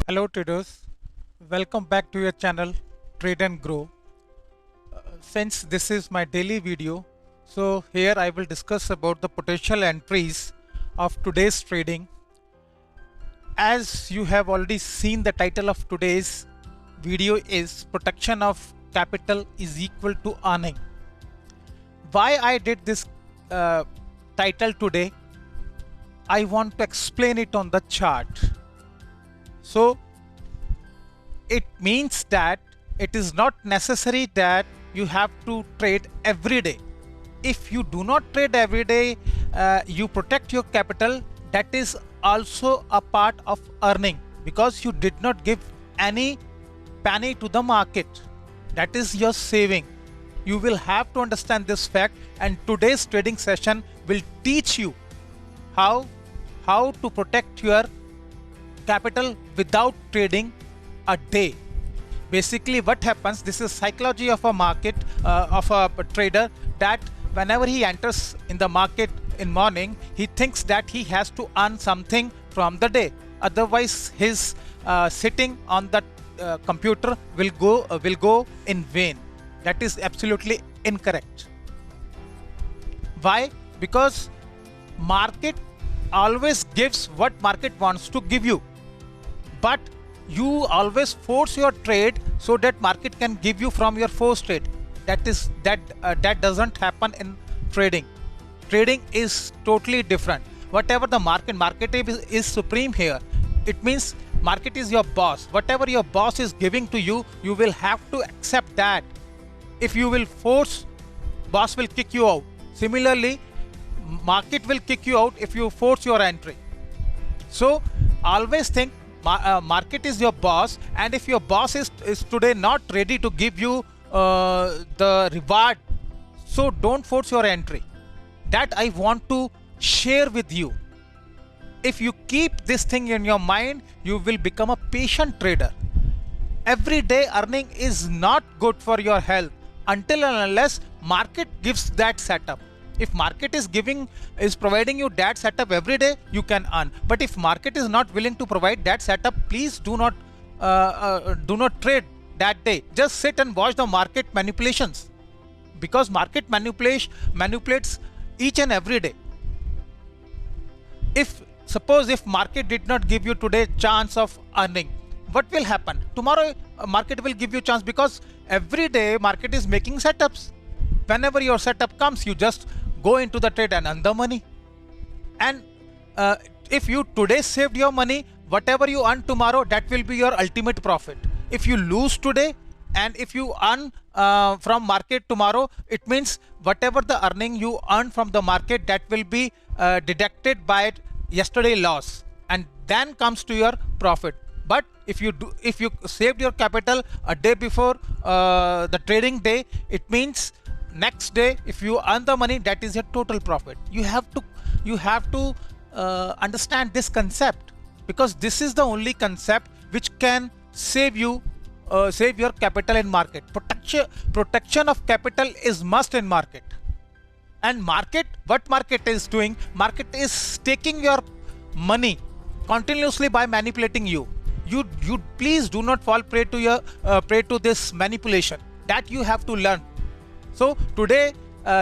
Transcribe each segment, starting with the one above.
Hello traders, welcome back to your channel Trade and Grow. Since this is my daily video, so here I will discuss about the potential entries of today's trading. As you have already seen, the title of today's video is Protection of Capital is Equal to Earning. Why I did this title today, I want to explain it on the chart. So it means that it is not necessary that you have to trade every day. If you do not trade every day, you protect your capital. That is also a part of earning because you did not give any penny to the market. That is your saving. You will have to understand this fact, and today's trading session will teach you how to protect your capital without trading a day. Basically what happens, this is psychology of a market, of a trader, that whenever he enters in the market in morning, he thinks that he has to earn something from the day, otherwise his sitting on the computer will go in vain. That is absolutely incorrect. Why? Because market always gives what market wants to give you, but you always force your trade so that market can give you from your forced trade. That doesn't happen in trading. Trading is totally different. Whatever the market is supreme here. It means market is your boss. Whatever your boss is giving to you, you will have to accept that. If you will force, boss will kick you out. Similarly, market will kick you out if you force your entry. So always think market is your boss, and if your boss is today not ready to give you the reward, so don't force your entry. That I want to share with you. If you keep this thing in your mind, you will become a patient trader. Every day earning is not good for your health until and unless market gives that setup. If market is providing you that setup every day, you can earn. But if market is not willing to provide that setup, please do not trade that day. Just sit and watch the market manipulations, because market manipulates each and every day. Suppose if market did not give you today chance of earning, what will happen? Tomorrow market will give you chance, because every day market is making setups. Whenever your setup comes, you just go into the trade and earn the money. And if you today saved your money, whatever you earn tomorrow, that will be your ultimate profit. If you lose today and if you earn from market tomorrow, it means whatever the earning you earn from the market, that will be deducted by yesterday loss, and then comes to your profit. But if you saved your capital a day before the trading day, it means next day if you earn the money, that is your total profit. You have to understand this concept, because this is the only concept which can save your capital in market. Protection of capital is must in market. And what market is doing? Market is taking your money continuously by manipulating you. You please do not fall prey to this manipulation. That you have to learn. So today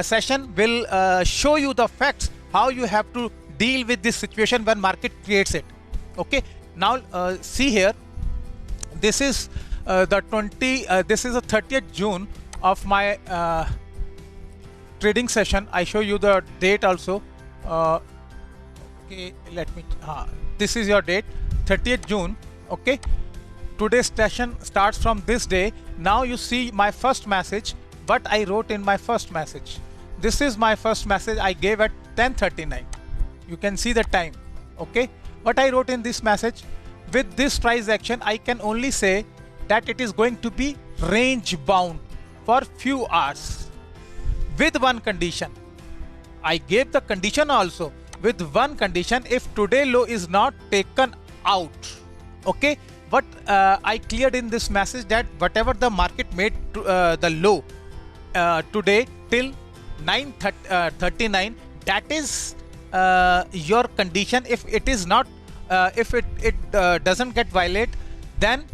session will show you the facts, how you have to deal with this situation when market creates it. Okay. Now see here. This is the 30th June of my trading session. I show you the date also. Okay, this is your date, 30th June. Okay, today's session starts from this day. Now you see my first message, what I wrote in my first message. This is my first message I gave at 10:39. You can see the time. Okay, what I wrote in this message: with this price action, I can only say that it is going to be range bound for few hours, with one condition. I gave the condition also, with one condition: if today low is not taken out. Okay, but I cleared in this message that whatever the market made the low today till 9:39, that is your condition. If it is not, if it doesn't get violate, then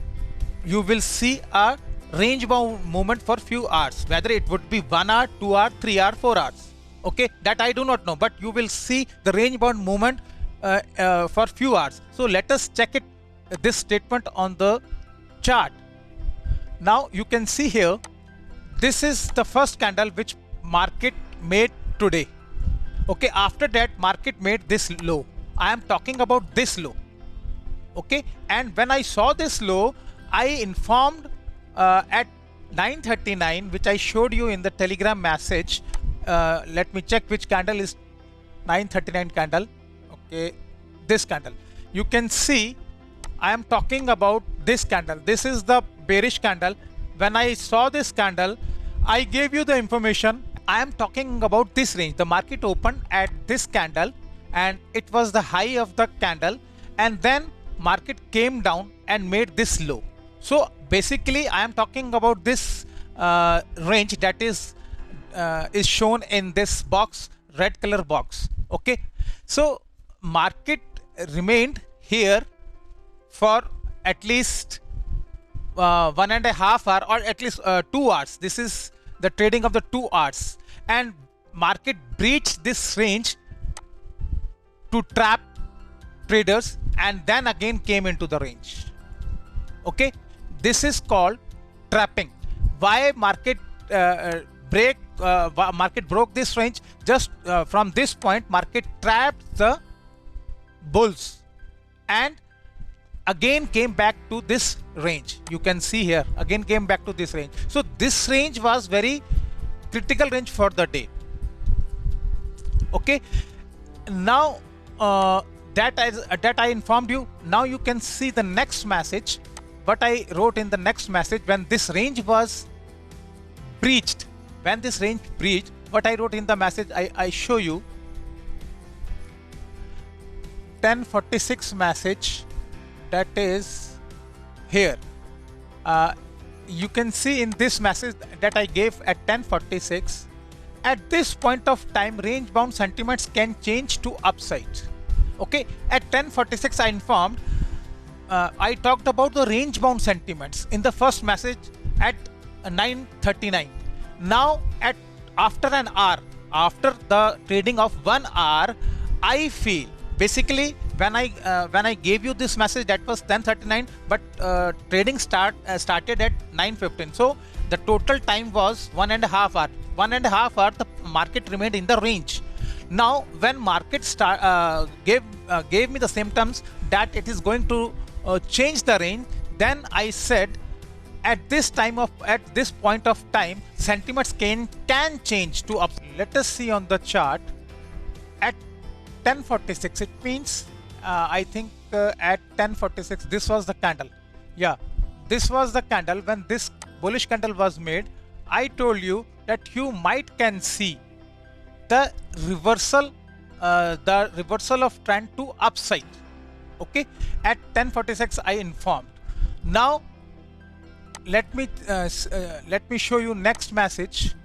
you will see a range bound movement for few hours, whether it would be 1 hour, 2 hour, 3 hour, 4 hours. Okay, that I do not know, but you will see the range bound movement for few hours. So let us check it, this statement on the chart. Now you can see here, this is the first candle which market made today. Okay, after that market made this low. I am talking about this low. Okay, and when I saw this low, I informed at 9:39, which I showed you in the telegram message. Let me check which candle is 9:39 candle. Okay, this candle. You can see I am talking about this candle. This is the bearish candle. When I saw this candle, I gave you the information. I am talking about this range. The market opened at this candle and it was the high of the candle, and then market came down and made this low. So basically I am talking about this range that is shown in this box, red color box. Okay, so market remained here for at least 1.5 hour or at least 2 hours. This is the trading of the 2 hours, and market breached this range to trap traders and then again came into the range. Okay, this is called trapping. Why market market broke this range? Just from this point market trapped the bulls and again came back to this range. You can see here, again came back to this range. So this range was very critical range for the day. Okay, now that I informed you. Now you can see the next message, what I wrote in the next message. When this range was breached, what I wrote in the message, I show you. 10:46 message, that is here. You can see in this message that I gave at 10:46, at this point of time range bound sentiments can change to upside. Okay, at 10:46 I informed, I talked about the range bound sentiments in the first message at 9:39. Now after an hour, after the trading of 1 hour, I feel basically when I gave you this message, that was 10:39, but trading started at 9:15. So the total time was 1.5 hour. 1.5 hour the market remained in the range. Now when market gave me the symptoms that it is going to change the range, then I said at this point of time sentiments can change to up. Let us see on the chart at 10:46. It means I think at 10:46 this was the candle. Yeah, this was the candle. When this bullish candle was made, I told you that you might can see the reversal of trend to upside. Okay, at 10:46 I informed. Now let me show you next message.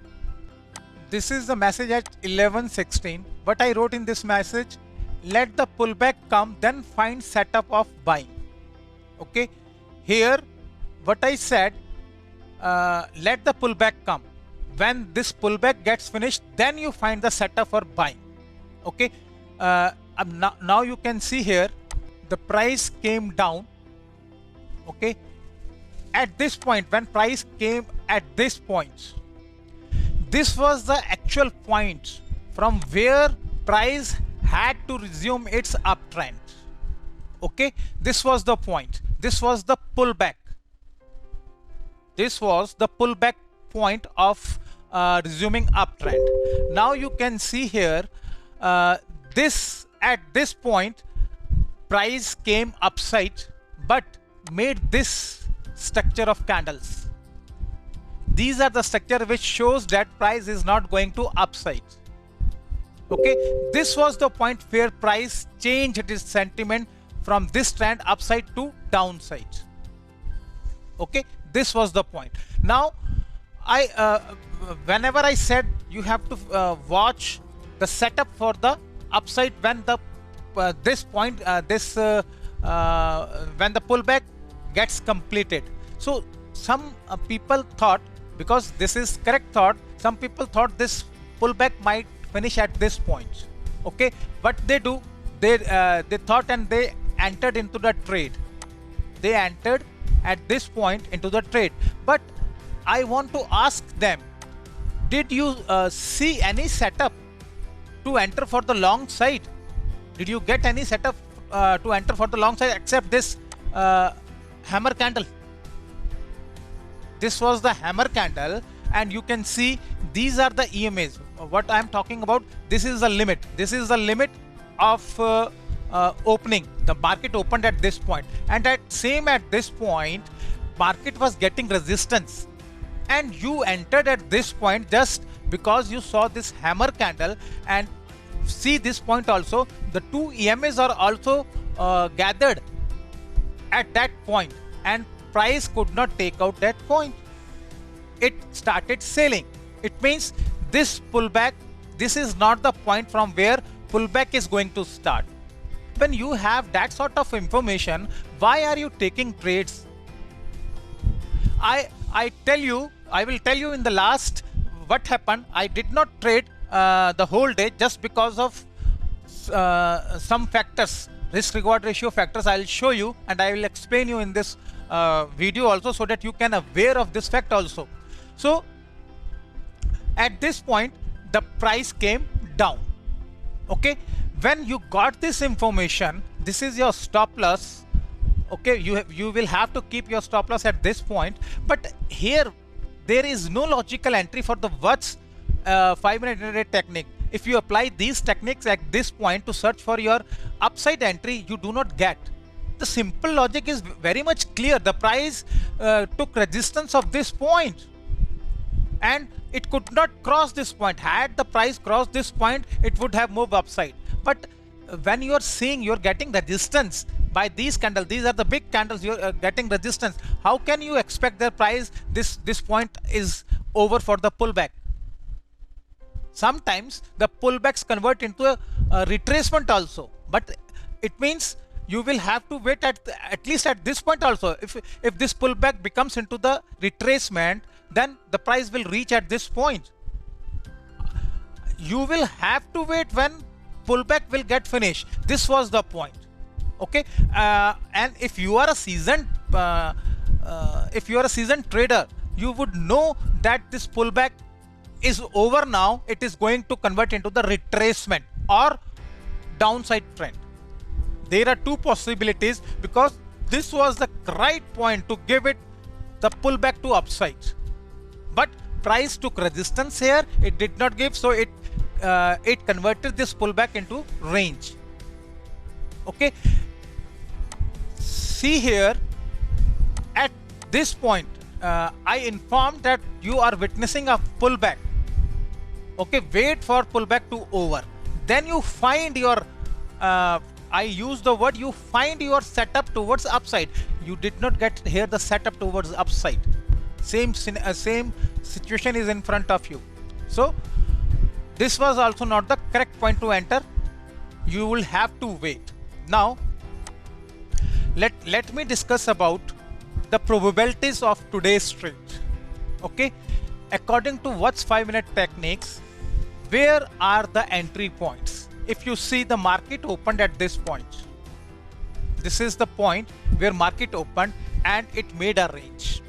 This is the message at 11:16. What I wrote in this message: let the pullback come, then find setup of buying. Okay, here what I said, let the pullback come. When this pullback gets finished, then you find the setup for buying. Okay, now you can see here the price came down. Okay, at this point, when price came at this point, this was the actual point from where price had to resume its uptrend. Okay, this was the point. This was the pullback. This was the pullback point of resuming uptrend. Now you can see here, at this point price came upside but made this structure of candles. These are the structure which shows that price is not going to upside. Okay, this was the point where price changed its sentiment from this trend upside to downside. Okay, this was the point. Now whenever I said you have to watch the setup for the upside when the this point when the pullback gets completed. So some people thought, because this is correct thought, some people thought this pullback might finish at this point. Okay, what they do, they thought and they entered into the trade. They entered at this point into the trade. But I want to ask them, did you see any setup to enter for the long side? Did you get any setup to enter for the long side except this hammer candle? This was the hammer candle, and you can see these are the EMAs. What I am talking about, this is the limit. This is the limit of opening. The market opened at this point, and at this point, market was getting resistance, and you entered at this point just because you saw this hammer candle. And see this point also, the two EMAs are also gathered at that point, and price could not take out that point. It started selling. It means this pullback, this is not the point from where pullback is going to start. When you have that sort of information, why are you taking trades? I will tell you in the last what happened. I did not trade the whole day just because of some factors, risk reward ratio factors. I'll show you and I will explain you in this video also, so that you can aware of this fact also. So at this point the price came down. Okay, when you got this information, this is your stop loss. Okay, you will have to keep your stop loss at this point. But here there is no logical entry for the Watts 5-minute intraday technique. If you apply these techniques at this point to search for your upside entry, you do not get. The simple logic is very much clear. The price took resistance of this point, and it could not cross this point. Had the price crossed this point, it would have moved upside. But when you are seeing, you are getting resistance by these candles. These are the big candles. You are getting resistance. How can you expect the price this point is over for the pullback? Sometimes the pullbacks convert into a retracement also, but it means you will have to wait at least at this point also. If this pullback becomes into the retracement, then the price will reach at this point. You will have to wait when pullback will get finished. This was the point. Okay, and if you are a seasoned trader, you would know that this pullback is over now. It is going to convert into the retracement or downside trend. There are two possibilities, because this was the right point to give it the pullback to upside. But price took resistance here. It did not give, so it converted this pullback into range. Okay, see here at this point, I informed that you are witnessing a pullback. Okay, wait for pullback to over. Then you find your I use the word, you find your setup towards upside. You did not get here the setup towards upside. Same situation is in front of you. So this was also not the correct point to enter. You will have to wait. Now let me discuss about the probabilities of today's trade. Okay, according to Watts 5-minute techniques, where are the entry points? If you see, the market opened at this point. This is the point where market opened and it made a range.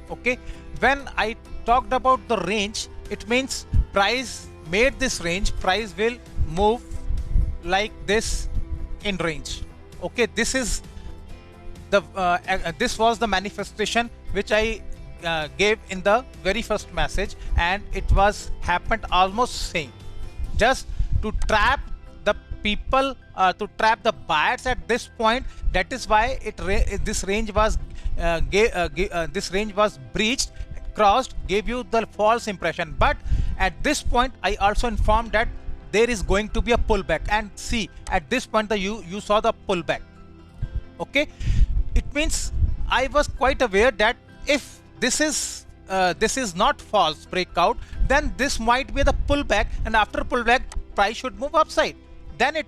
Okay, when I talked about the range, it means price made this range. Price will move like this in range. Okay, this is the this was the manifestation which I gave in the very first message, and it was happened almost same, just to trap the people, to trap the buyers at this point. That is why this range was this range was breached, crossed, gave you the false impression. But at this point I also informed that there is going to be a pullback, and see at this point you saw the pullback. Okay, it means I was quite aware that if this is not false breakout, then this might be the pullback, and after pullback price should move upside. Then it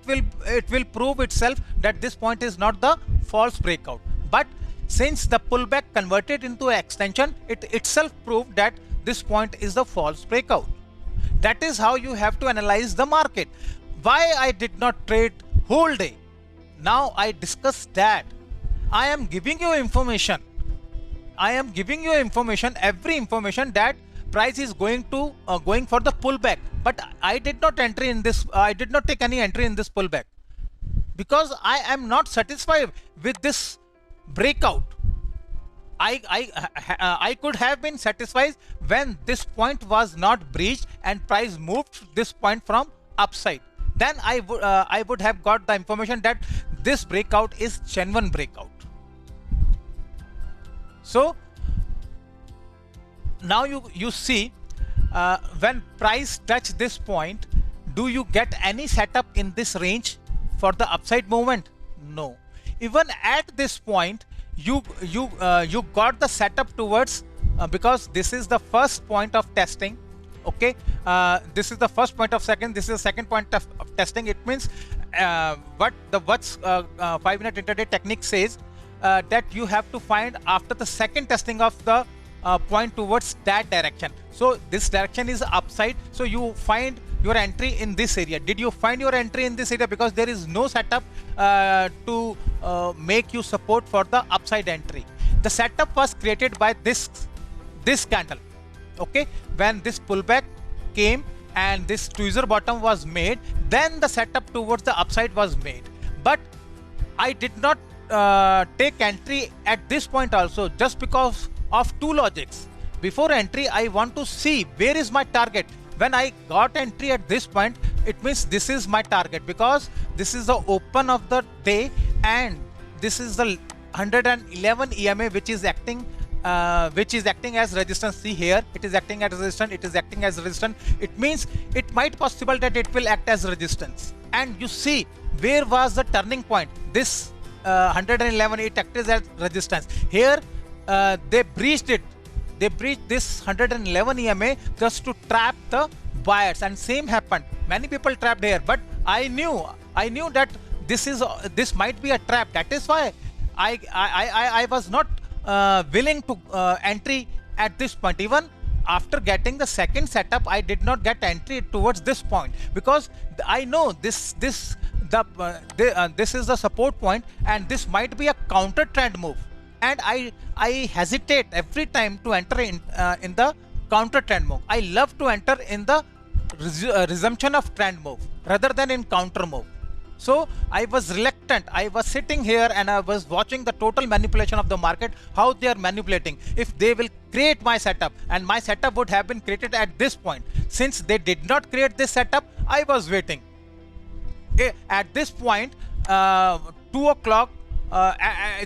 will prove itself that this point is not the false breakout. But Since the pullback converted into an extension, it itself proved that this point is the false breakout. That is how you have to analyze the market. Why I did not trade whole day? Now I discuss that. I am giving you information. I am giving you information, every information that price is going to going for the pullback. But I did not enter in this. I did not take any entry in this pullback because I am not satisfied with this breakout. I could have been satisfied when this point was not breached and price moved this point from upside. Then I would have got the information that this breakout is genuine breakout. So now you see when price touch this point, do you get any setup in this range for the upside movement? No. Even at this point, you got the setup towards because this is the first point of testing. Okay, this is the first point of second. This is the second point of testing. It means what's 5-minute intraday technique says that you have to find after the second testing of the point towards that direction. So this direction is upside. So you find your entry in this area. Did you find your entry in this area? Because there is no setup to make you support for the upside entry. The setup was created by this candle. Okay, when this pullback came and this tweezer bottom was made, then the setup towards the upside was made. But I did not take entry at this point also, just because of two logics. Before entry, I want to see where is my target. When I got entry at this point, it means this is my target because this is the open of the day and this is the 111 EMA which is acting as resistance. See here, it is acting as resistance, it is acting as resistance. It means it might possible that it will act as resistance. And you see where was the turning point. This 111, it acted as resistance. Here they breached it. They breached this 111 EMA just to trap the buyers, and same happened. Many people trapped here, but I knew that this might be a trap. That is why I was not willing to entry at this point. Even after getting the second setup, I did not get entry towards this point because I know this is the support point and this might be a counter trend move. And I hesitate every time to enter in the counter trend move. I love to enter in the resumption of trend move rather than in counter move. So I was reluctant. I was sitting here and I was watching the total manipulation of the market, how they are manipulating. If they will create my setup, and my setup would have been created at this point. Since they did not create this setup, I was waiting. At this point, 2 o'clock,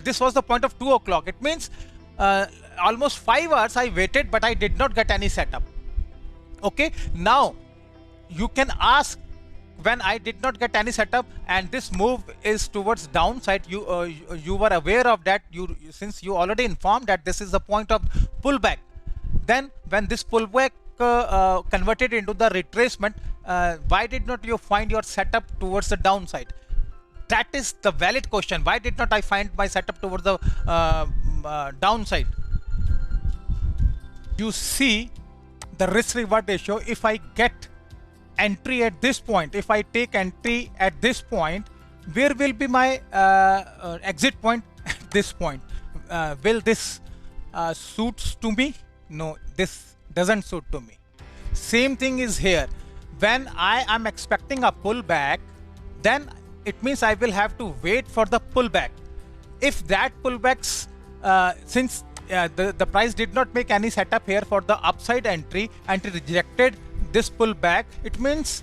this was the point of 2 o'clock. It means almost 5 hours I waited, but I did not get any setup. Okay, now you can ask, when I did not get any setup and this move is towards downside, you were aware of that, since you already informed that this is the point of pullback. Then when this pullback converted into the retracement, why did not you find your setup towards the downside? That is the valid question. Why did not I find my setup towards the downside? You see the risk reward ratio. If I get entry at this point, if I take entry at this point, where will be my exit point at this point? Will this suits to me? No, this doesn't suit to me. Same thing is here. When I am expecting a pullback, then it means I will have to wait for the pullback. If that pullbacks, since the price did not make any setup here for the upside entry and it rejected this pullback, it means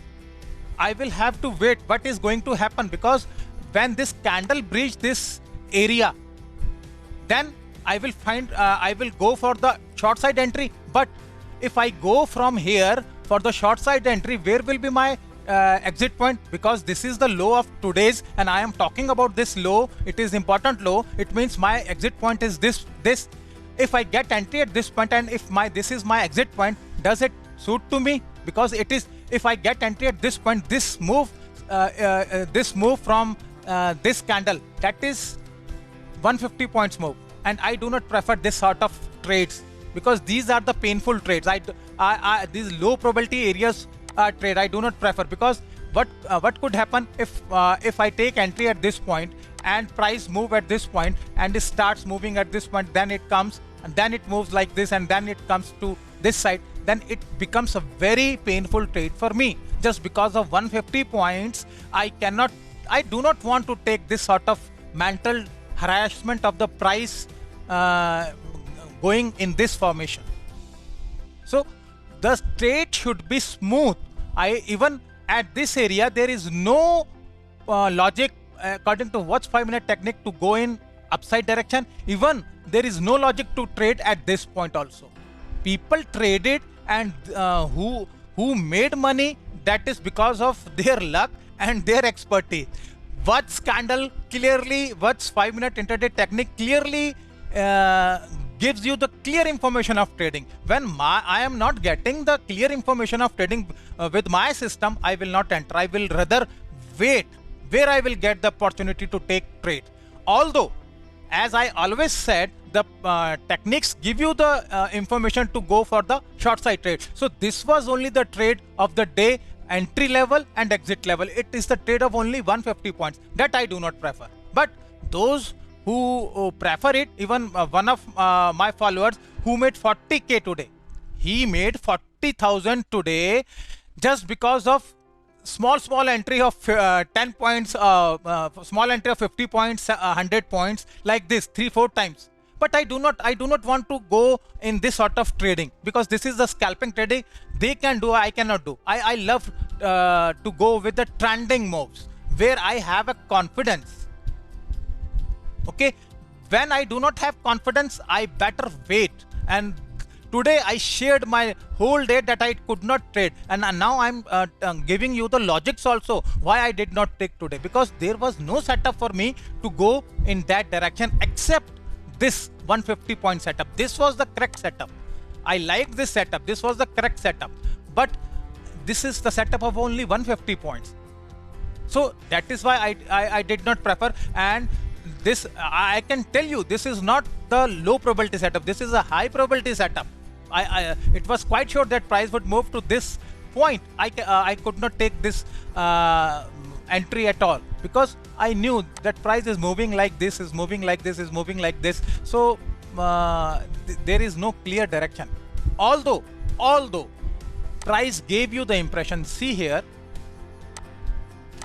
I will have to wait what is going to happen, because when this candle breached this area, then I will find I will go for the short side entry. But if I go from here for the short side entry, where will be my exit point? Because this is the low of today's and I am talking about this low. It is important low. It means my exit point is this. If I get entry at this point and if this is my exit point, does it suit to me? Because it is, if I get entry at this point, this move from this candle, that is 150 points move, and I do not prefer this sort of trades because these are the painful trades. These low probability areas trade I do not prefer, because what could happen if I take entry at this point and price move at this point and it starts moving at this point, then it comes and then it moves like this and then it comes to this side, then it becomes a very painful trade for me. Just because of 150 points, I do not want to take this sort of mental harassment of the price going in this formation. So the trade should be smooth. Even at this area, there is no logic according to watch 5-minute technique to go in upside direction. Even there is no logic to trade at this point also. People traded and who made money, that is because of their luck and their expertise. Watch candle clearly, watch 5-minute intraday technique clearly gives you the clear information of trading. When I am not getting the clear information of trading with my system, I will not enter. I will rather wait where I will get the opportunity to take trade. Although, as I always said, the techniques give you the information to go for the short side trade. So this was only the trade of the day, entry level and exit level. It is the trade of only 150 points that I do not prefer. But those who prefer it, even one of my followers who made 40k today, he made 40,000 today just because of small entry of 10 points, small entry of 50 points, 100 points, like this 3-4 times. But I do not want to go in this sort of trading, because this is the scalping trading. They can do, I cannot do. I love to go with the trending moves where I have a confidence. Okay, when I do not have confidence, I better wait. And today I shared my whole day that I could not trade, and now I'm giving you the logics also why I did not take today, because there was no setup for me to go in that direction except this 150 point setup. This was the correct setup. I like this setup. This was the correct setup, but this is the setup of only 150 points. So that is why I did not prefer. And this, I can tell you, this is not the low probability setup. This is a high probability setup. It was quite sure that price would move to this point. I could not take this entry at all, because I knew that price is moving like this, is moving like this, is moving like this. So there is no clear direction. Although price gave you the impression, see here,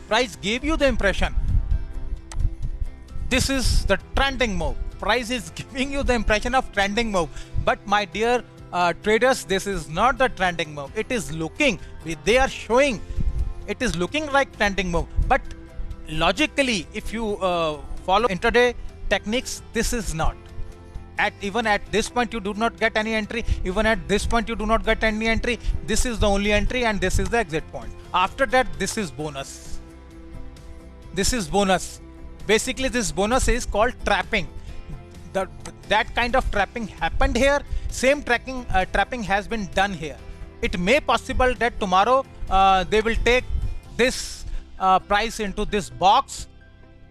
price gave you the impression this is the trending move. Price is giving you the impression of trending move, but my dear traders, this is not the trending move. It is looking, they are showing it is looking like trending move, but logically, if you follow intraday techniques, this is not. Even at this point you do not get any entry, even at this point you do not get any entry. This is the only entry and this is the exit point. After that, this is bonus. This is bonus. Basically, this bonus is called trapping. That kind of trapping happened here. Same trapping has been done here. It may possible that tomorrow they will take this price into this box,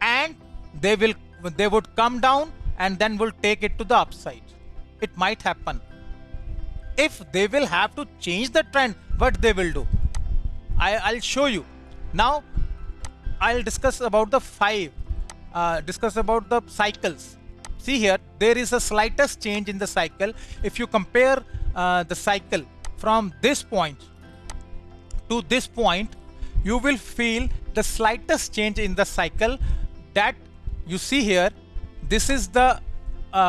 and they would come down and then will take it to the upside. It might happen. If they will have to change the trend, what they will do, I'll show you. Now I'll discuss about the discuss about the cycles. See here, there is a slightest change in the cycle. If you compare the cycle from this point to this point, you will feel the slightest change in the cycle that you see here. This is the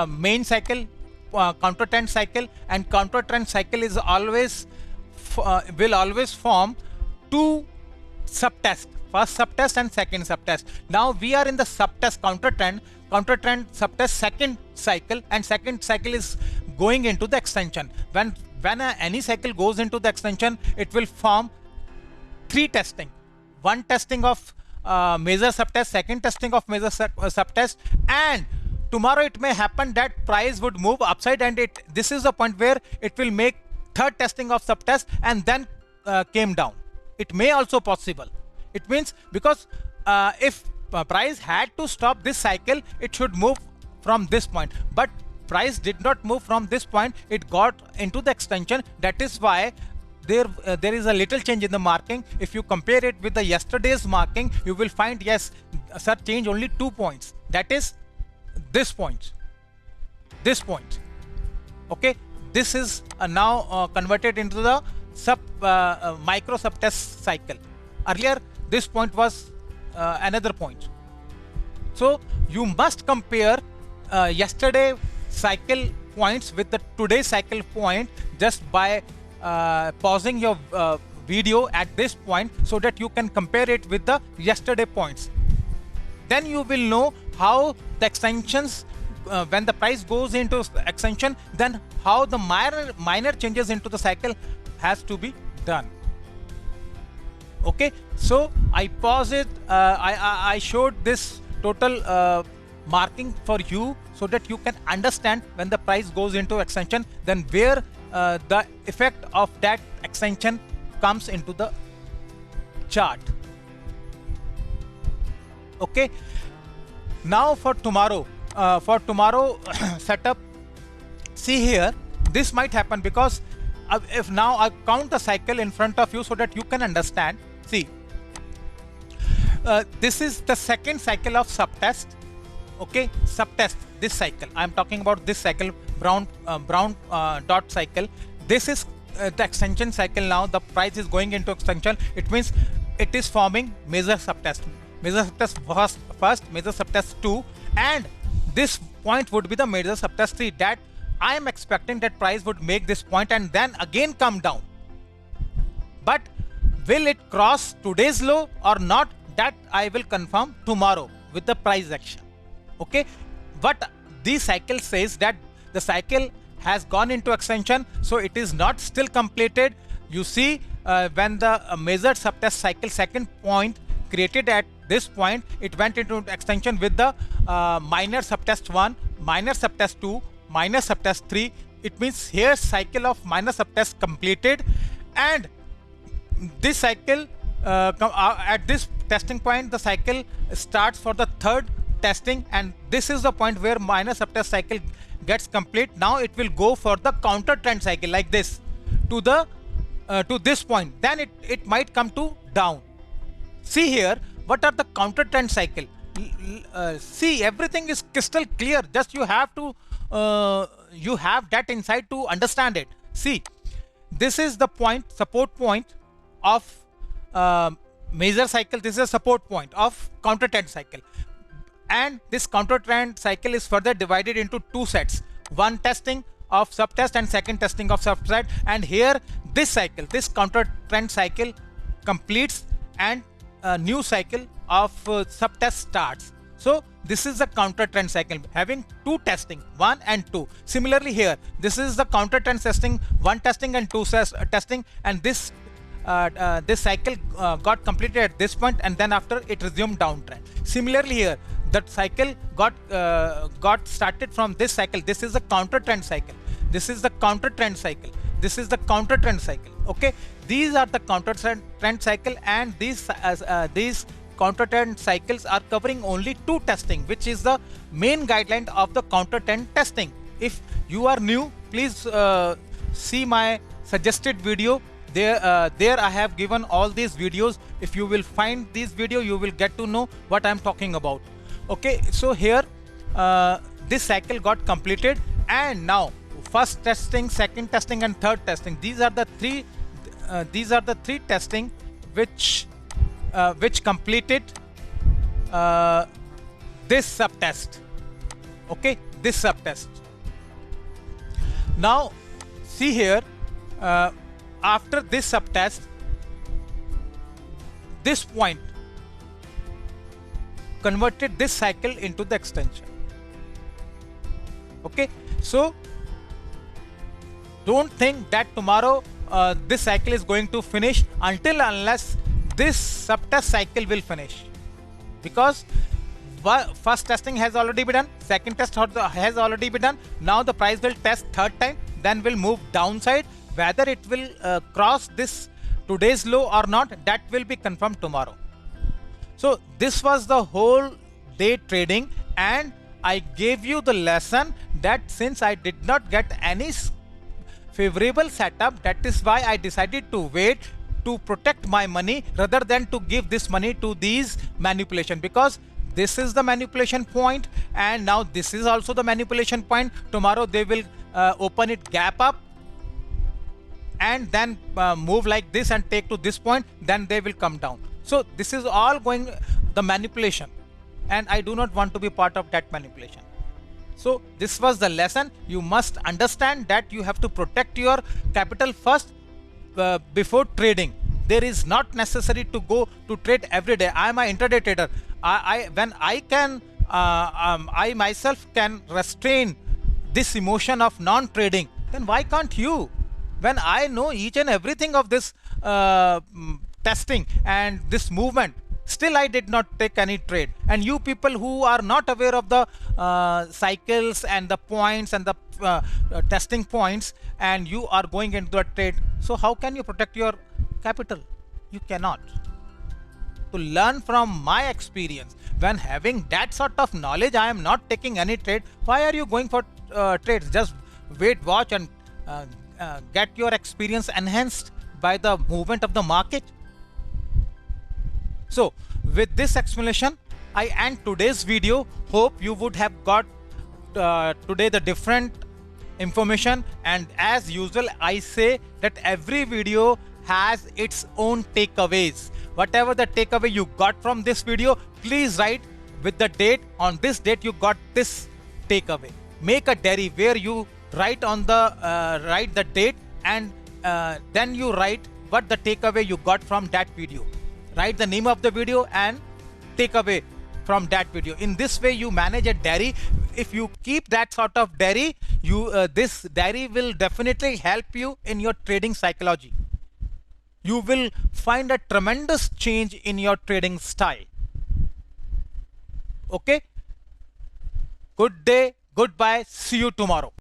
main cycle, counter trend cycle, and counter trend cycle is always will always form two subtests, first subtest and second subtest. Now we are in the subtest counter trend subtest second cycle, and second cycle is going into the extension. When any cycle goes into the extension, it will form three testing. One testing of major subtest, second testing of major subtest, and tomorrow it may happen that price would move upside, and this is the point where it will make third testing of subtest and then came down. It may also possible. It means, because if price had to stop this cycle, it should move from this point, but price did not move from this point. It got into the extension. That is why there is a little change in the marking. If you compare it with the yesterday's marking, you will find, yes sir, change only 2 points. That is this point, okay. This is now converted into the micro subtest cycle. Earlier this point was another point. So you must compare yesterday cycle points with the today's cycle point just by pausing your video at this point, so that you can compare it with the yesterday points. Then you will know how the extensions, when the price goes into extension, then how the minor changes into the cycle has to be done. Okay, so I pause it. I showed this total marking for you so that you can understand when the price goes into extension, then where the effect of that extension comes into the chart. Okay, now for tomorrow setup, see here, this might happen because if now I count the cycle in front of you so that you can understand. See, this is the second cycle of subtest. Okay, subtest, this cycle I am talking about, this cycle, brown dot cycle. This is the extension cycle. Now the price is going into extension. It means it is forming major subtest first, major subtest 2, and this point would be the major subtest 3. That I am expecting that price would make this point and then again come down. But will it cross today's low or not? That I will confirm tomorrow with the price action. Okay, but this cycle says that the cycle has gone into extension, so it is not still completed. You see, when the measured subtest cycle second point created at this point, it went into extension with the minor subtest 1, minor subtest 2, minor subtest 3. It means here cycle of minor subtest completed, and this cycle at this testing point, the cycle starts for the third testing, and this is the point where minor subtest cycle gets complete. Now it will go for the counter trend cycle like this to the to this point. Then it might come to down. See here, what are the counter trend cycle? See, everything is crystal clear. Just you have to you have that insight to understand it. See, this is the point, support point of major cycle. This is a support point of counter trend cycle. And this counter trend cycle is further divided into two sets, one testing of subtest and second testing of subset. And here this cycle, this counter trend cycle completes and a new cycle of subtest starts. So this is the counter trend cycle having two testing, 1 and 2. Similarly here, this is the counter trend testing, 1 testing and 2 testing, and this this cycle got completed at this point, and then after it resumed downtrend. Similarly here, that cycle got started from this cycle. This is the counter trend cycle. This is the counter trend cycle. This is the counter trend cycle. Okay, these are the counter trend cycle, and these counter trend cycles are covering only 2 testing, which is the main guideline of the counter trend testing. If you are new, please see my suggested video. There I have given all these videos. If you will find this video, you will get to know what I am talking about. Okay, so here this cycle got completed, and now first testing, second testing, and third testing. These are the three. These are the 3 testing which completed this subtest. Okay, this subtest. Now see here, after this subtest, this point converted this cycle into the extension. Okay, so don't think that tomorrow this cycle is going to finish unless this subtest cycle will finish, because first testing has already been done, second test has already been done. Now the price will test third time, then will move downside. Whether it will cross this today's low or not, that will be confirmed tomorrow. So this was the whole day trading, and I gave you the lesson that since I did not get any favorable setup, that is why I decided to wait to protect my money rather than to give this money to these manipulation, because this is the manipulation point and now this is also the manipulation point. Tomorrow they will open it gap up and then move like this and take to this point, then they will come down. So this is all going the manipulation, and I do not want to be part of that manipulation. So this was the lesson. You must understand that you have to protect your capital first before trading. There is not necessary to go to trade every day. I am an intraday trader. When I can I myself can restrain this emotion of non-trading, then why can't you? When I know each and everything of this testing and this movement, still I did not take any trade. And you people who are not aware of the cycles and the points and the testing points, and you are going into a trade, so how can you protect your capital? You cannot. To learn from my experience, when having that sort of knowledge, I am not taking any trade. Why are you going for trades? Just wait, watch, and get your experience enhanced by the movement of the market. So with this explanation, I end today's video. Hope you would have got today the different information, and as usual I say that every video has its own takeaways. Whatever the takeaway you got from this video, please write with the date. On this date you got this takeaway. Make a diary where you write on the write the date, and then you write what the takeaway you got from that video. Write the name of the video and takeaway from that video. In this way you manage a diary. If you keep that sort of diary, this diary will definitely help you in your trading psychology. You will find a tremendous change in your trading style. Okay, good day, goodbye, see you tomorrow.